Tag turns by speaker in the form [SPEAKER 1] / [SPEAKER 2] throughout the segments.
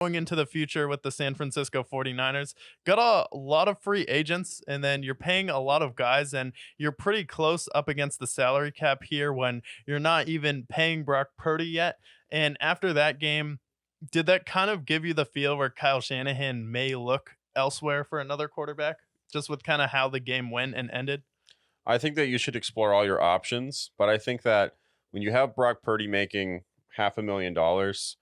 [SPEAKER 1] going into the future with the San Francisco 49ers. Got a lot of free agents, and then you're paying a lot of guys, and you're pretty close up against the salary cap here when you're not even paying Brock Purdy yet. And after that game, did that kind of give you the feel where Kyle Shanahan may look elsewhere for another quarterback, just with kind of how the game went and ended?
[SPEAKER 2] I think that you should explore all your options, but I think that when you have Brock Purdy making $500,000,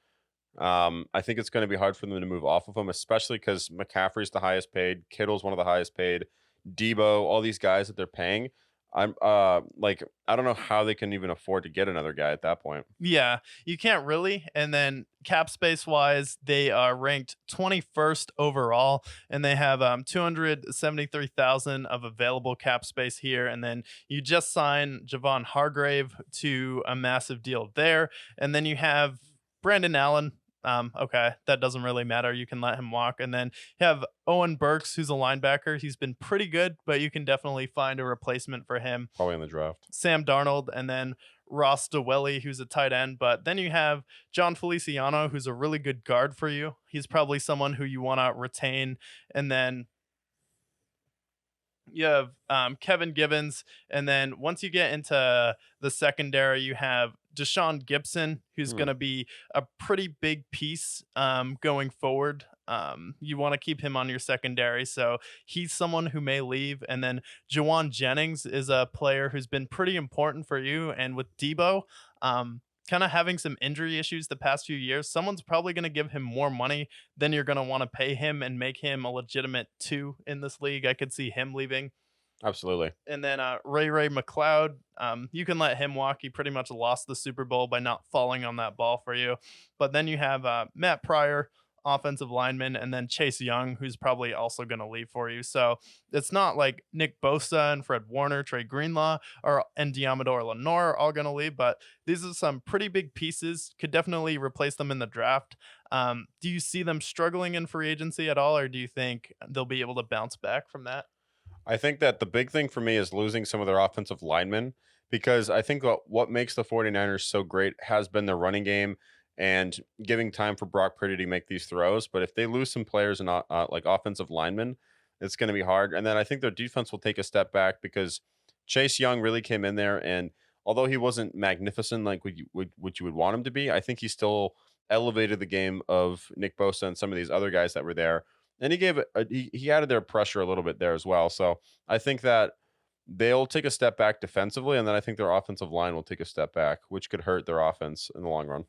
[SPEAKER 2] I think it's going to be hard for them to move off of him, especially because McCaffrey's the highest paid, Kittle's one of the highest paid, Debo, all these guys that they're paying. I don't know how they can even afford to get another guy at that point.
[SPEAKER 1] Yeah, you can't really. And then cap space wise, they are ranked 21st overall, and they have 273,000 of available cap space here. And then you just sign Javon Hargrave to a massive deal there, and then you have Brandon Allen. Okay, that doesn't really matter. You can let him walk. And then you have Owen Burks, who's a linebacker. He's been pretty good, but you can definitely find a replacement for him.
[SPEAKER 2] Probably in the draft.
[SPEAKER 1] Sam Darnold, and then Ross DeWelly, who's a tight end. But then you have John Feliciano, who's a really good guard for you. He's probably someone who you want to retain. And then you have Kevin Gibbons. And then once you get into the secondary, you have Deshaun Gibson, who's
[SPEAKER 2] Hmm.
[SPEAKER 1] going to be a pretty big piece going forward. You want to keep him on your secondary. So he's someone who may leave. And then Jawan Jennings is a player who's been pretty important for you. And with Debo, kind of having some injury issues the past few years, someone's probably going to give him more money than you're going to want to pay him and make him a legitimate two in this league. I could see him leaving.
[SPEAKER 2] Absolutely.
[SPEAKER 1] And then Ray McLeod, you can let him walk. He pretty much lost the Super Bowl by not falling on that ball for you. But then you have Matt Pryor, offensive lineman, and then Chase Young, who's probably also going to leave for you. So it's not like Nick Bosa and Fred Warner, Trey Greenlaw, and Diamador Lenore are all going to leave. But these are some pretty big pieces. Could definitely replace them in the draft. Do you see them struggling in free agency at all, or do you think they'll be able to bounce back from that?
[SPEAKER 2] I think that the big thing for me is losing some of their offensive linemen because I think what makes the 49ers so great has been their running game and giving time for Brock Purdy to make these throws. But if they lose some players and like offensive linemen, it's going to be hard. And then I think their defense will take a step back because Chase Young really came in there. And although he wasn't magnificent like what you would want him to be, I think he still elevated the game of Nick Bosa and some of these other guys that were there and he added their pressure a little bit there as well. So I think that they'll take a step back defensively, and then I think their offensive line will take a step back, which could hurt their offense in the long run.